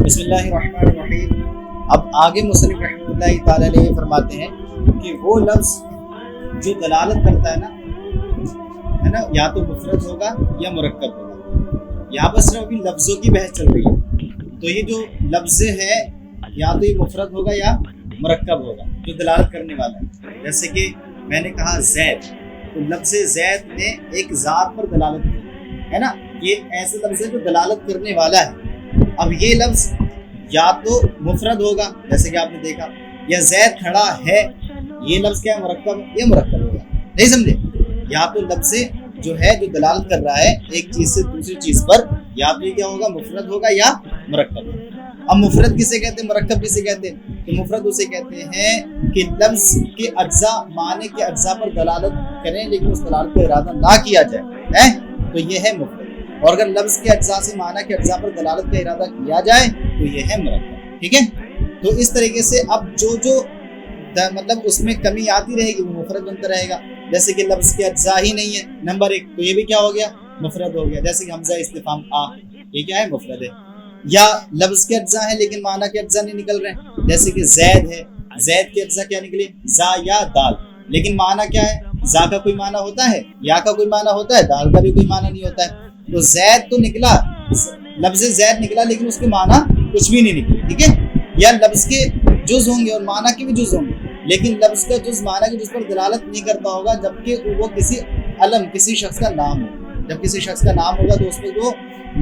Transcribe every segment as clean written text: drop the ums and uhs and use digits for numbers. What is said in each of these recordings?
بسم اللہ الرحمن الرحیم۔ اب آگے مصنف رحمۃ اللہ تعالی علیہ فرماتے ہیں کہ وہ لفظ جو دلالت کرتا ہے نا یا تو مفرد ہوگا یا مرکب ہوگا۔ یہاں پر صرف ابھی لفظوں کی بحث چل رہی ہے، تو یہ جو لفظ ہے یا تو یہ مفرد ہوگا یا مرکب ہوگا جو دلالت کرنے والا ہے۔ جیسے کہ میں نے کہا زید، تو لفظ زید نے ایک ذات پر دلالت کی ہے نا، یہ ایسا لفظ ہے جو دلالت کرنے والا ہے۔ اب یہ لفظ یا تو مفرد ہوگا جیسے کہ آپ نے دیکھا، یا زید کھڑا ہے، یہ لفظ کیا ہے؟ مرکب، یہ مرکب ہوگا۔ نہیں سمجھے؟ یا تو لفظ جو ہے جو دلالت کر رہا ہے ایک چیز سے دوسری چیز پر، یا تو یہ کیا ہوگا؟ مفرد ہوگا یا مرکب۔ اب مفرد کسے کہتے ہیں، مرکب کسے کہتے ہیں؟ تو مفرد اسے کہتے ہیں کہ لفظ کے اجزاء معنی کے اجزاء پر دلالت کریں لیکن اس دلالت کا ارادہ نہ کیا جائے، تو یہ ہے مفرد۔ اور اگر لفظ کے اجزاء سے معنی کے اجزاء پر دلالت کا ارادہ کیا جائے تو یہ ہے مرکب۔ ٹھیک ہے، تو اس طریقے سے اب جو مطلب اس میں کمی آتی رہے گی وہ مفرد بنتا رہے گا۔ جیسے کہ لفظ کے اجزاء ہی نہیں ہے نمبر 1، تو یہ بھی کیا ہو گیا؟ مفرد ہو گیا۔ جیسے کہ حمزہ استفہام آ، یہ کیا ہے؟ مفرد ہے۔ یا لفظ کے اجزاء ہیں لیکن معنی کے اجزاء نہیں نکل رہے ہیں، جیسے کہ زید ہے، زید کے اجزاء کیا نکلے؟ زا یا دال، لیکن معنی کیا ہے؟ زا کا کوئی معنی ہوتا ہے، یا کا کوئی معنی ہوتا ہے، دال کا بھی کوئی معنی نہیں ہوتا ہے۔ تو زید تو نکلا، لفظ زید نکلا لیکن اس کے معنی کچھ بھی نہیں نکلے۔ ٹھیک ہے، یا لفظ کے جز ہوں گے اور معنی کے بھی جز ہوں گے، لیکن لفظ کا جز معنی کے جز پر دلالت نہیں کرتا ہوگا جبکہ وہ کسی علم، کسی شخص کا نام ہو۔ جب کسی شخص کا نام ہوگا تو اس میں وہ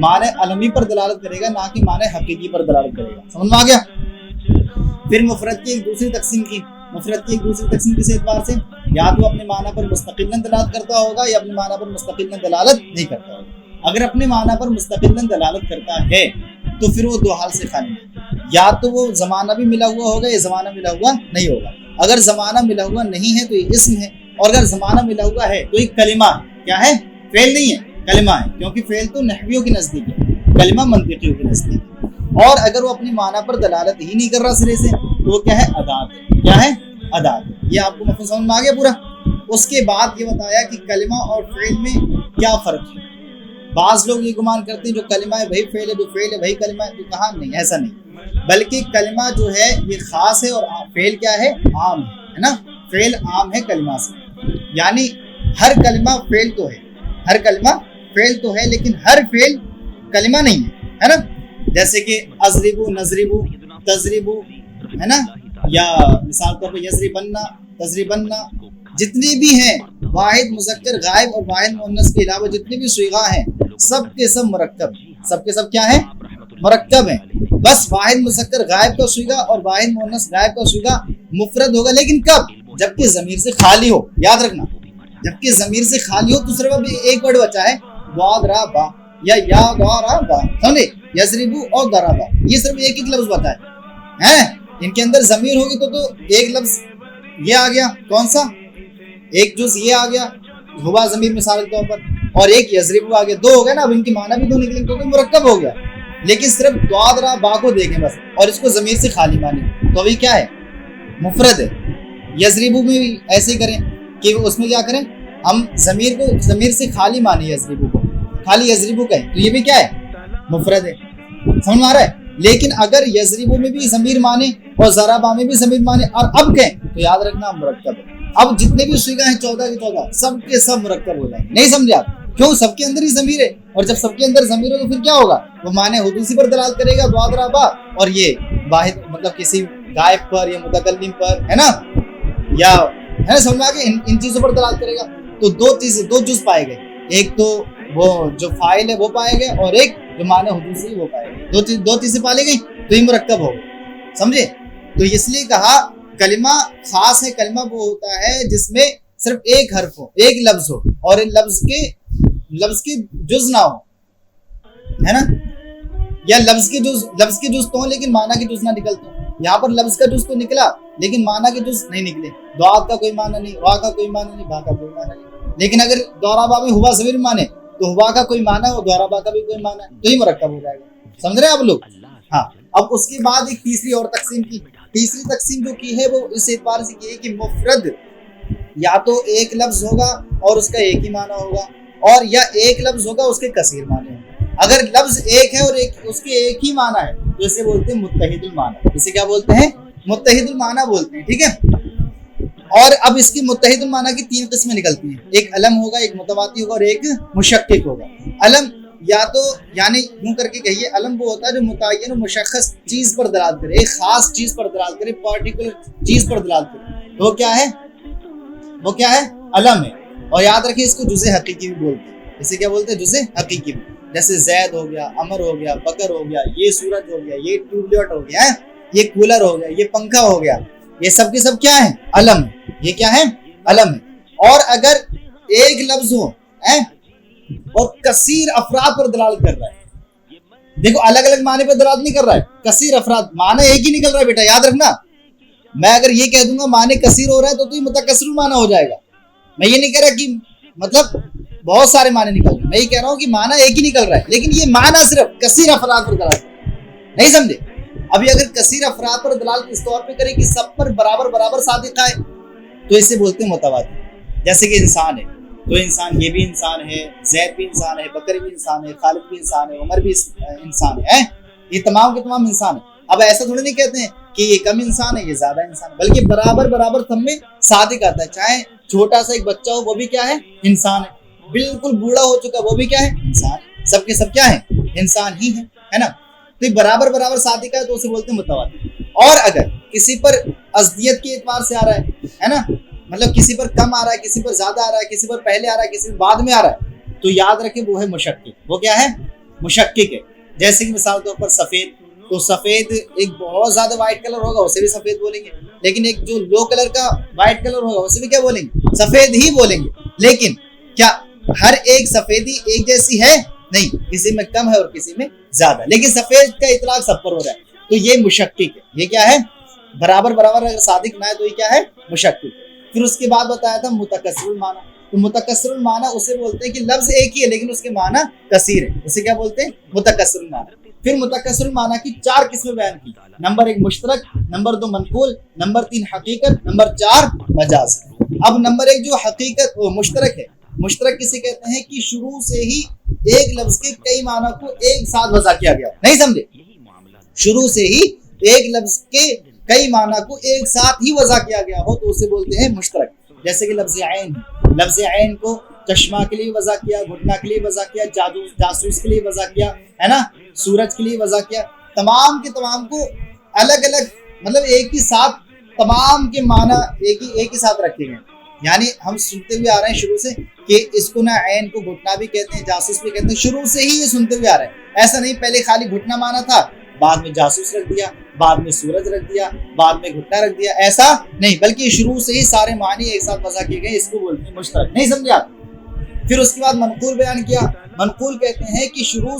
معنی علمی پر دلالت کرے گا، نہ کہ معنی حقیقی پر دلالت کرے گا۔ سمجھ میں آ گیا؟ پھر مفرد کی ایک دوسری تقسیم کی، مفرد کی ایک دوسری تقسیم کس اعتبار سے؟ یا تو اپنے معنی پر مستقلاً دلالت کرتا ہوگا یا اپنے معنی پر مستقلاً دلالت نہیں کرتا ہوگا۔ اگر اپنے معنی پر مستقلاً دلالت کرتا ہے تو پھر وہ دو حال سے خالی ہے، یا تو وہ زمانہ بھی ملا ہوا ہوگا یا زمانہ ملا ہوا نہیں ہوگا۔ اگر زمانہ ملا ہوا نہیں ہے تو یہ اسم ہے، اور اگر زمانہ ملا ہوا ہے تو یہ کلمہ ہے۔ کیا ہے؟ فعل نہیں ہے، کلمہ ہے، کیونکہ فعل تو نحویوں کی نزدیک ہے، کلمہ منطقیوں کی نزدیک ہے۔ اور اگر وہ اپنی معنی پر دلالت ہی نہیں کر رہا سرے سے تو وہ کیا ہے؟ ادات ہے۔ کیا ہے؟ ادات۔ یہ آپ کو مفہوم سمجھ میں آ گیا پورا؟ اس کے بعد یہ بتایا کہ کلمہ اور فعل میں کیا فرق ہے۔ بعض لوگ یہ گمان کرتے ہیں جو کلمہ ہے وہی فعل ہے، جو فعل ہے وہی کلمہ ہے، تو کہا نہیں، ایسا نہیں، بلکہ کلمہ جو ہے یہ خاص ہے اور فعل کیا ہے؟ عام ہے نا۔ فعل عام ہے کلمہ سے، یعنی ہر کلمہ فعل تو ہے، ہر کلمہ فعل تو ہے لیکن ہر فعل کلمہ نہیں ہے نا۔ جیسے کہ اضربو، نضربو، تضربو، ہے نا، یا مثال طور پر یضربنہ، تضربنہ، جتنی بھی ہیں واحد مذکر غائب اور واحد مؤنث کے علاوہ جتنے بھی صیغہ ہیں سب کے سب مرکب، سب کے سب کیا ہیں؟ مرکب ہیں۔ بس واحد مذکر غائب کا صیغہ اور واحد مؤنث غائب کا صیغہ مفرد ہوگا، لیکن کب؟ جبکہ ضمیر سے خالی ہو۔ یاد رکھنا، جبکہ ضمیر سے خالی ہو تو صرف ایک ورڈ بچا ہے، ضربا یا ضربا، سمجھے؟ یضربو اور ضربا، یہ صرف ایک ایک لفظ بتا ہے۔ ان کے اندر ضمیر ہوگی تو ایک لفظ یہ آ گیا، کون سا؟ ایک جز یہ آ گیا ہوا ضمیر مثال کے طور پر، اور ایک یضربو آ گیا، دو ہو گئے نا۔ اب ان کی معنی بھی دو نکلیں تو مرکب ہو گیا، لیکن صرف ضربا با کو دیکھیں بس اور اس کو ضمیر سے خالی مانیں تو ابھی کیا ہے؟ مفرد ہے۔ یضربو میں بھی ایسے ہی کریں کہ اس میں کیا کریں؟ ہم ضمیر کو ضمیر سے خالی مانیں، یضربو کو خالی یضربو کہیں تو یہ بھی کیا ہے؟ مفرد ہے۔ سمجھ میں آ رہا ہے؟ لیکن اگر یضربو میں بھی ضمیر مانے اور ضربا میں بھی ضمیر مانے اور اب کہیں تو یاد رکھنا مرکب ہے۔ اب جتنے بھی صیغہ ہیں 14 کے 14 سب کے سب مرکب ہو جائیں گے۔ نہیں سمجھے آپ؟ کیوں؟ سب کے اندر ہی ضمیر ہے، اور جب سب کے اندر ضمیر ہو تو پھر کیا ہوگا؟ وہ معنی حدوثی پر دلالت کرے گا، ضربا، اور یہ واحد مطلب کسی غائب پر یا متکلم پر، ہے نا، یا ہے نا، سمجھا کہ ان چیزوں پر دلالت کرے گا۔ تو دو جز پائے گئے، ایک تو وہ جو فاعل ہے وہ پائے گئے اور ایک جو معنی حدوثی وہ پائے گئے، دو چیزیں پالے گئی تو یہ مرکب ہوگا۔ سمجھے؟ تو اس لیے کہا کلمہ خاص ہے، کلمہ وہ ہوتا ہے جس میں صرف ایک حرف ہو، ایک لفظ ہو، اور لفظ کے جز نہ ہو، ہے نا، یا لفظ کے جز تو ہوں لیکن معنی کے جز نہ نکلتے ہوں۔ یہاں پر لفظ کا جز تو نکلا لیکن معنی کے جز نہیں نکلے، دعات کا کوئی معنی نہیں، وا کا کوئی معنی نہیں، با کا کوئی معنی نہیں۔ لیکن اگر ضربا میں ہوا ضمیر مانے تو ہوا کا کوئی معنی اور ضربا کا بھی کوئی معنی تو ہی مرکب ہو جائے گا۔ سمجھ رہے ہیں آپ لوگ؟ ہاں۔ اب اس کے بعد ایک تیسری اور تقسیم کی، تیسری تقسیم جو کی ہے وہ اس اعتبار سے کی ہے کہ مفرد یا تو ایک لفظ ہوگا اور اس کا ایک ہی معنی ہوگا، اور یا ایک لفظ ہوگا اس کے کثیر معنی ہوں۔ اگر لفظ ایک ہے اور اس کے ایک ہی معنی ہے تو اسے بولتے ہیں متحد المعنی. اسے کیا بولتے ہیں؟ متحد المعنی بولتے ہیں. ٹھیک ہے. اور اب اس کی متحد المعنی کی 3 قسمیں نکلتی ہیں. ایک علم ہوگا, ایک متواتی ہوگا اور ایک مشکک ہوگا. علم یا تو یعنی یوں کر کے کہیے, علم وہ ہوتا ہے جو متعین و مشخص چیز پر دلالت کرے, ایک خاص چیز پر دلالت کرے, پارٹیکولر چیز پر دلالت کرے. تو وہ کیا ہے؟ وہ کیا ہے؟ علم ہے. اور یاد رکھیں اس کو جزء حقیقی بھی بولتے ہیں. اسے کیا بولتے ہیں؟ جزء حقیقی بھی. جیسے زید ہو گیا, عمر ہو گیا, بکر ہو گیا, یہ سورج ہو گیا, یہ ٹیوب لائٹ ہو گیا, یہ کولر ہو گیا, یہ پنکھا ہو گیا, یہ سب کے سب کیا ہے؟ علم ہے. یہ کیا ہے؟ علم ہے. اور اگر ایک لفظ ہو اور کثیر افراد پر دلالت کر رہا ہے, دیکھو الگ الگ معنی پر دلالت نہیں کر رہا ہے, کثیر افراد, معنی ایک ہی نکل رہا ہے بیٹا, یاد رکھنا. میں اگر یہ کہہ دوں گا معنی کثیر ہو رہا ہے تو یہ متکثر المعنی ہو جائے گا. میں یہ نہیں کہہ رہا کہ مطلب بہت سارے معنی نکل رہے ہیں, میں یہ کہہ رہا ہوں کہ معنی ایک ہی نکل رہا ہے, لیکن یہ معنی صرف کثیر افراد پر دلالت کر رہا ہے. نہیں سمجھے؟ ابھی اگر کثیر افراد پر دلالت اس طور پہ کرے کہ سب پر برابر برابر صادق آئے تو اسے بولتے ہیں متواتر. جیسے کہ انسان ہے تو انسان, یہ بھی انسان ہے, زید بھی انسان ہے, بکر بھی انسان ہے, خالد بھی انسان ہے, عمر بھی انسان ہے, یہ تمام کے تمام انسان ہیں. اب ایسا تھوڑی نہیں کہتے ہیں کہ یہ کم انسان ہے, یہ زیادہ انسان ہے, بلکہ برابر برابر سب میں صادق آتا ہے. چاہے چھوٹا سا ایک بچہ ہو وہ بھی کیا ہے؟ انسان ہے. بالکل بوڑھا ہو چکا وہ بھی کیا ہے؟ انسان. سب کے سب کیا ہے؟ انسان ہی ہے نا. تو یہ برابر برابر صادق ہے تو اسے بولتے ہیں متواتر. اور اگر کسی پر ازدیت کے اعتبار سے آ رہا ہے نا, مطلب کسی پر کم آ رہا ہے, کسی پر زیادہ آ رہا ہے, کسی پر پہلے آ رہا ہے, کسی پر بعد میں آ رہا ہے, تو یاد رکھیں وہ ہے مشکک. وہ کیا ہے؟ مشکک ہے. جیسے کہ مثال طور پر سفید, تو سفید ایک بہت زیادہ وائٹ کلر ہوگا اسے بھی سفید بولیں گے, لیکن ایک جو لو کلر کا وائٹ کلر ہوگا اسے بھی کیا بولیں گے؟ سفید ہی بولیں گے. لیکن کیا ہر ایک سفیدی ایک جیسی ہے؟ نہیں, کسی میں کم ہے اور کسی میں زیادہ, لیکن سفید کا اطلاق سب پر ہو رہا ہے, تو یہ مشکک ہے. یہ کیا ہے؟ برابر برابر اگر صادق نہ ہے تو یہ کیا ہے؟ مشکک. پھر اس کے بعد بتایا تھا متکثر المعنی. تو متکثر المعنی اسے بولتے ہیں کہ لفظ ایک ہی ہے لیکن اس کے معنی کثیر ہے, اسے کیا بولتے ہیں؟ متکثر المعنی. پھر متکثر المعنی کی 4 قسمیں بیان کی. نمبر 1 مشترک, نمبر 2 منقول, نمبر 3 حقیقت, نمبر 4 مجاز. اب نمبر 1 جو حقیقت مشترک ہے, مشترک کسے کہتے ہیں کہ شروع سے ہی ایک لفظ کے کئی معنی کو ایک ساتھ وضع کیا گیا. نہیں سمجھے؟ شروع سے ہی ایک لفظ کے کئی معنی کو ایک ساتھ ہی وضع کیا گیا ہو تو اسے بولتے ہیں مشترک. جیسے کہ لفظ عین, لفظ عین کو چشمہ کے لیے وضع کیا, گھٹنا کے لیے وضع کیا, جاسوس کے لیے وضع کیا, ہے نا, سورج کے لیے وضع کیا. تمام کے تمام کو الگ الگ مطلب ایک ہی ساتھ تمام کے معنی ایک ہی ساتھ رکھے گئے. یعنی ہم سنتے ہوئے آ رہے ہیں شروع سے کہ اس کو نہ عین کو گھٹنا بھی کہتے ہیں, جاسوس بھی کہتے ہیں, شروع سے ہی یہ سنتے ہوئے آ رہے ہیں. ایسا نہیں پہلے خالی گھٹنا مانا تھا, بعد میں جاسوس رکھ دیا, بعد میں سورج رکھ دیا, بعد میں گھٹنا رکھ دیا, ایسا نہیں, بلکہ شروع سے ہی سارے معنی ایک ساتھ وضع کیے گئے. اس کو بولتے ہیں مشترک. نہیں سمجھے آپ؟ پھر اس کے بعد منقول بیان کیا. منقول کہتے ہیں کہ شروع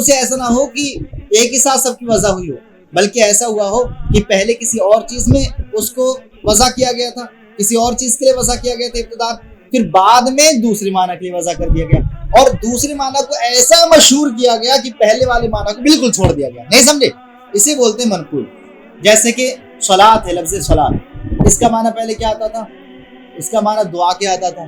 سے ایسا نہ ہو کہ ایک ہی ساتھ سب کی وضع ہوئی ہو, بلکہ ایسا ہوا ہو کہ پہلے کسی اور چیز میں اس کو وضع کیا گیا تھا, کسی اور چیز کے لیے وضع کیا گیا تھا ابتدا, پھر بعد میں دوسری معنی کے لیے وضع کر دیا گیا, اور دوسرے معنی کو ایسا مشہور کیا گیا کہ پہلے والے معنی کو بالکل چھوڑ دیا گیا. نہیں سمجھے؟ اسے بولتے ہیں منقول. جیسے کہ صلاۃ ہے, لفظ صلاۃ, اس کا معنی پہلے کیا آتا تھا؟ اس کا معنی دعا کیا آتا تھا,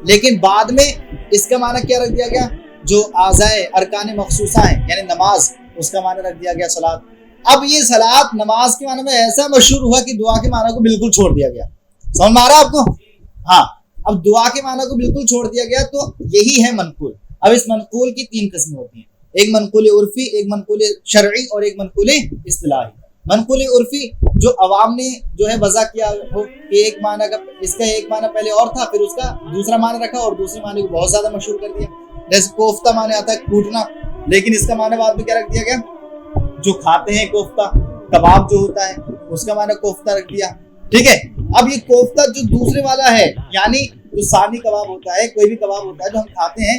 لیکن بعد میں اس کا معنی کیا رکھ دیا گیا؟ جو اعضائے ارکان مخصوصہ ہیں یعنی نماز, اس کا معنی رکھ دیا گیا صلاۃ. اب یہ صلاۃ نماز کے معنی میں ایسا مشہور ہوا کہ دعا کے معنی کو بالکل چھوڑ دیا گیا. سمجھ میں آ رہا ہے آپ کو؟ ہاں. اب دعا کے معنی کو بالکل چھوڑ دیا گیا تو یہی ہے منقول. اب اس منقول کی 3 قسمیں ہوتی ہیں, ایک منقول عرفی, ایک منقول شرعی اور ایک منقول اصطلاحی. منقول عرفی جو عوام نے جو ہے وضع کیا ہو کہ ایک معنی کا, اس کا ایک معنی پہلے اور تھا, پھر اس کا دوسرا معنی رکھا اور دوسرے معنی کو بہت زیادہ مشہور کر دیا. جیسے کوفتہ معنی آتا ہے کوٹنا, لیکن اس کا معنی بعد میں کیا رکھ دیا گیا؟ جو کھاتے ہیں کوفتہ, کباب جو ہوتا ہے اس کا معنی کوفتہ رکھ دیا. ٹھیک ہے. اب یہ کوفتہ جو دوسرے والا ہے یعنی جو ثانی کباب ہوتا ہے, کوئی بھی کباب ہوتا ہے جو ہم کھاتے ہیں,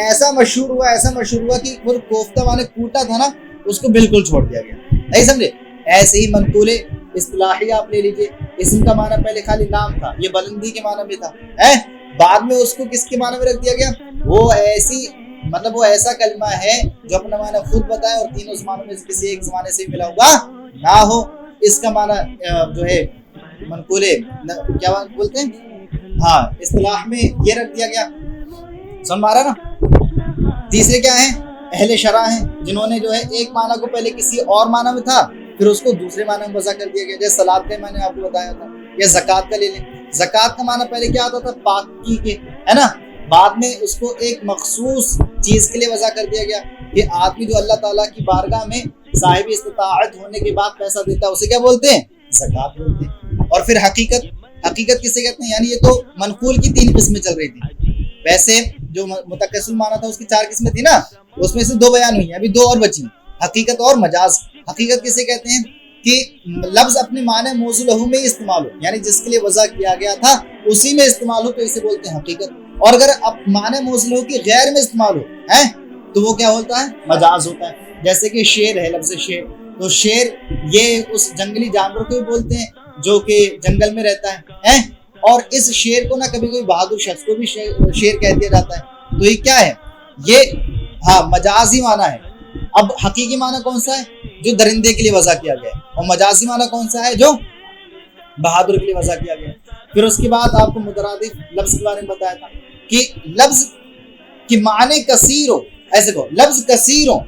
ایسا مشہور ہوا کہ وہ کوفتہ معنی کوٹا تھا نا, اس کو بالکل چھوڑ دیا گیا. نہیں سمجھے؟ ایسے ہی منقول اصطلاحی آپ لے لیجئے, اسم کا معنی پہلے خالی نام تھا, یہ بلندی کے معنی میں تھا, بعد میں اس کو کس کے معنی میں رکھ دیا گیا؟ وہ ایسا کلمہ ہے جو اپنا معنی خود بتائے اور تینوں زمانوں میں کسی ایک زمانے سے ملا ہوا نہ ہو. اس کا معنی جو ہے منقول کیا بولتے ہیں, ہاں, اصطلاح میں یہ رکھ دیا گیا. سمجھ آ رہا نا؟ تیسرے کیا ہیں؟ اہل شرع ہیں، جنہوں نے جو ہے ایک معنی کو پہلے کسی اور معنی میں تھا پھر اس کو دوسرے معنی میں وضع کر دیا گیا، جیسے صلاۃ کا میں نے آپ کو بتایا تھا، یا زکوٰۃ کا لے لیں۔ زکوٰۃ کا معنی پہلے کیا آتا تھا؟ پاکی کے، ہے نا، بعد میں اس کو ایک مخصوص چیز کے لیے وضع کر دیا گیا۔ یہ آدمی جو اللہ تعالیٰ کی بارگاہ میں صاحب استطاعت ہونے کے بعد پیسہ دیتا ہے اسے کیا بولتے ہیں؟ زکوٰۃ بولتے ہیں۔ اور پھر حقیقت کسے کہتے ہیں؟ یعنی یہ تو منقول کی 3 قسمیں چل رہی تھی، ویسے جو متکسل معنی تھا اس کی 4 قسمیں تھی نا، اس میں سے 2 بیان ہوئی ہیں، ابھی 2 اور بچی، حقیقت اور مجاز۔ حقیقت کسے کہتے ہیں؟ کہ لفظ اپنے معنی موضوع لہو میں ہی استعمال ہو، یعنی جس کے لیے وضع کیا گیا تھا اسی میں استعمال ہو تو اسے بولتے ہیں حقیقت، اور اگر اب معنی موضوع لہو کی غیر میں استعمال ہو ہے تو وہ کیا ہوتا ہے؟ مجاز ہوتا ہے۔ جیسے کہ شیر ہے، لفظ شیر، تو شیر یہ اس جنگلی جانور کو بھی بولتے ہیں جو کہ جنگل میں رہتا ہے، اور اس شیر کو نہ کبھی کوئی بہادر شخص کو بھی شیر کہہ دیا جاتا ہے۔ تو یہ کیا ہے؟ یہ مجازی معنی ہے۔ اب حقیقی معنی کون سا ہے؟ جو درندے کے لیے وضع کیا گیا ہے، اور مجازی معنی کون سا ہے؟ جو بہادر کے لیے وضع کیا گیا ہے۔ پھر اس کے بعد آپ کو مترادف لفظ کے بارے میں بتایا تھا کہ لفظ کی معنی کثیر ہو، ایسے کو لفظ کثیر ہو،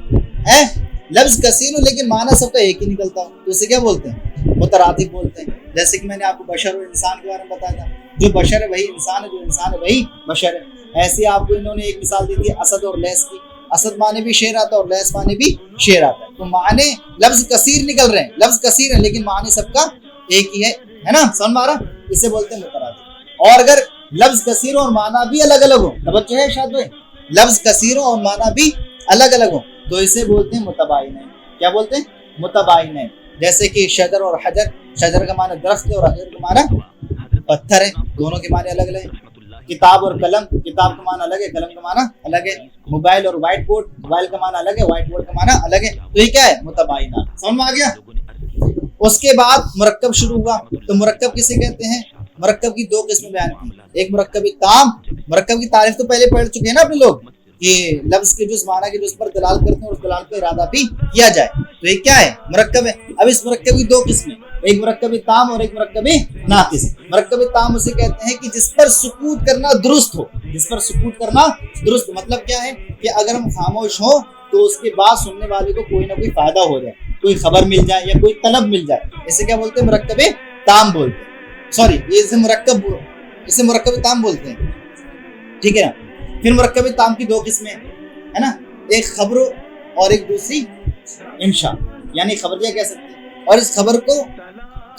لفظ کثیر ہو لیکن معنی سب کا ایک ہی نکلتا ہو تو اسے کیا بولتے ہیں؟ مترادف بولتے ہیں۔ جیسے کہ میں نے آپ کو بشر اور انسان کے بارے میں بتایا تھا، جو بشر ہے وہی انسان ہے، جو انسان ہے وہی بشر ہے۔ ایسے آپ کو انہوں نے ایک مثال دی تھی اسد اور لیس کی، اسد معنی بھی شیر آتا ہے اور لیس معنی بھی شیر آتا ہے، تو معنی لفظ کثیر نکل رہے ہیں، لفظ کثیر ہے لیکن معنی سب کا ایک ہی ہے نا، سمجھ میں آ رہا؟ اسے بولتے ہیں مترادف۔ اور اگر لفظ کثیر ہو اور معنی بھی الگ الگ ہو، توجہ ہے شاد بھائی، لفظ کثیر ہو اور معنی بھی الگ الگ ہو تو اسے بولتے ہیں متباینین۔ کیا بولتے ہیں؟ متباینین۔ جیسے کہ شجر اور حجر، شجر کا معنی درخت ہے اور حجر کا معنی پتھر ہے، دونوں کے معنی الگ الگ ہیں۔ کتاب اور قلم، کتاب کا معنی الگ ہے، قلم کا معنی الگ ہے۔ موبائل اور وائٹ بورڈ، موبائل کا معنی الگ ہے، وائٹ بورڈ کا معنی الگ ہے۔ تو یہ کیا ہے؟ متباینات۔ سمجھ میں آ گیا؟ اس کے بعد مرکب شروع ہوا، تو مرکب کسے کہتے ہیں؟ مرکب کی 2 قسمیں بیان کی، ایک مرکب تام، مرکب کی تعریف تو پہلے پڑھ چکے ہیں نا اپنے لوگ، کہ لفظ کے جز معنی کے جز پر دلالت کرتے ہیں اور اس دلالت کا ارادہ بھی کیا جائے، تو یہ کیا ہے؟ مرکب ہے۔ اب اس مرکب کی 2 قسمیں، ایک مرکب تام اور ایک مرکب ناقص۔ مرکب تام اسے کہتے ہیں کہ جس پر سکوت کرنا درست ہو، جس پر سکوت کرنا درست ہو، مطلب کیا ہے کہ اگر ہم خاموش ہوں تو اس کے بعد سننے والے کو کوئی نہ کوئی فائدہ ہو جائے، کوئی خبر مل جائے یا کوئی طلب مل جائے، اسے کیا بولتے ہیں؟ مرکب تام بولتے ہیں۔ سوری، اسے مرکب تام بولتے ہیں، ٹھیک ہے نا۔ پھر مرکب تام کی 2 قسمیں ہے نا، ایک خبر اور ایک دوسری انشاء، یعنی خبریہ کہہ سکتے ہیں، اور اس خبر کو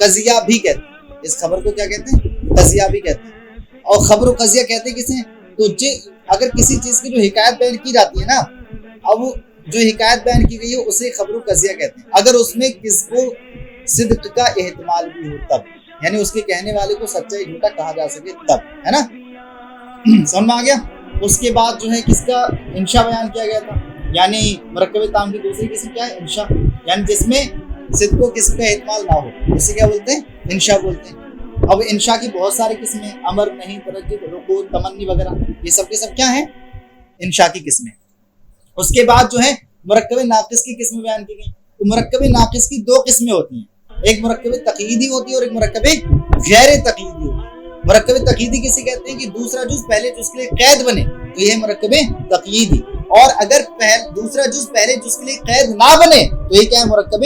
قضیہ بھی کہتے ہیں۔ اس خبر کو کیا کہتے ہیں؟ قضیہ بھی کہتے ہیں۔ اور خبر و قضیہ کہتے ہیں کسے؟ تو اگر کسی چیز کی جو حکایت بیان کی جاتی ہے نا، اب جو حکایت بیان کی گئی ہے اسے خبر و قضیہ کہتے ہیں، اگر اس میں کذب و صدق کا احتمال بھی ہو تب، یعنی اس کے کہنے والے کو سچا یا جھوٹا کہا جا سکے تب، ہے نا، سمجھ میں آ گیا۔ اس کے بعد جو ہے کس کا؟ انشاء بیان کیا گیا تھا، یعنی مرکب تام کی دوسری قسم کیا ہے؟ انشاء، یعنی جس میں صدق و کذب کا احتمال نہ ہو، اسے کیا بولتے ہیں؟ انشاء بولتے ہیں۔ اب انشاء کی بہت ساری قسمیں، امر، نہیں، ترجیح، رکوع، تمنی وغیرہ، یہ سب کے سب کیا ہیں؟ انشاء کی قسمیں۔ اس کے بعد جو ہے مرکب ناقص کی قسمیں بیان کی گئی، تو مرکب ناقص کی 2 قسمیں ہوتی ہیں، ایک مرکب تقییدی ہوتی ہے اور ایک مرکب غیر تقییدی ہوتی ہے۔ مرکب تقییدی کسے کہتے ہیں؟ کہ دوسرا جز پہلے جز کے لیے قید بنے تو یہ ہے مرکب تقییدی، اور اگر دوسرا جز پہلے جز کے لیے قید نہ بنے تو یہ کیا ہے؟ مرکب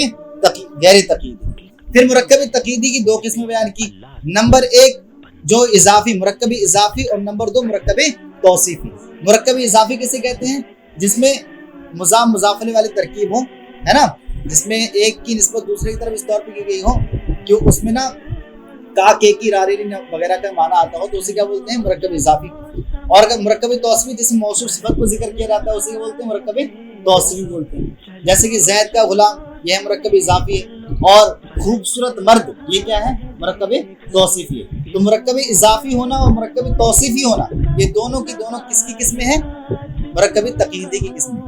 غیر تقییدی۔ پھر مرکب تقییدی کی 2 قسمیں بیان کی، نمبر 1 جو اضافی، مرکب اضافی، اور نمبر 2 مرکب توصیفی۔ مرکب اضافی کسے کہتے ہیں؟ جس میں مضاف مضاف الیہ والی ترکیب ہو، ہے نا، جس میں ایک کی نسبت دوسرے کی طرف اس طور پہ کی گئی ہو کہ اس میں نا کا کے کی راری وغیرہ کا معنی آتا ہو تو اسے کیا بولتے ہیں؟ مرکب اضافی۔ اور اگر مرکب توصیفی جس میں موصوف صفت کو ذکر کیا جاتا ہے اسے کیا بولتے ہیں؟ مرکب توصیفی بولتے ہیں۔ جیسے کہ زید کا غلام، یہ ہے مرکب اضافی ہے، اور خوبصورت مرد، یہ کیا ہے؟ مرکب توصیفی ہے۔ تو مرکب اضافی ہونا اور مرکب توصیفی ہونا، یہ دونوں کی دونوں کس کی قسمیں ہیں؟ مرکب تقییدی کی قسمیں۔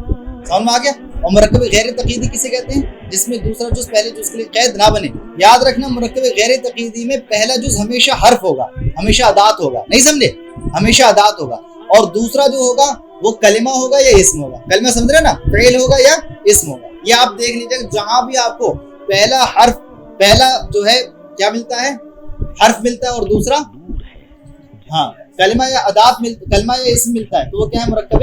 سمجھ میں آ گیا؟ اور مرکب غیر تقییدی کسے کہتے ہیں؟ جس میں دوسرا جز پہلے جز کے لیے قید نہ بنے۔ یاد رکھنا، مرکب غیر تقییدی میں پہلا جز ہمیشہ حرف ہوگا، ہمیشہ ادات ہوگا، نہیں سمجھے؟ ہمیشہ ادات ہوگا، اور دوسرا جو ہوگا وہ کلمہ ہوگا یا اسم ہوگا۔ کلمہ سمجھ رہے نا؟ فعل ہوگا یا اسم ہوگا۔ یہ آپ دیکھ لیجیے، جہاں بھی آپ کو پہلا حرف، پہلا جو ہے کیا ملتا ہے؟ حرف ملتا ہے، اور دوسرا کلمہ یا ادات کلمہ یا اسم ملتا ہے، تو وہ کیا ہے؟ مرکب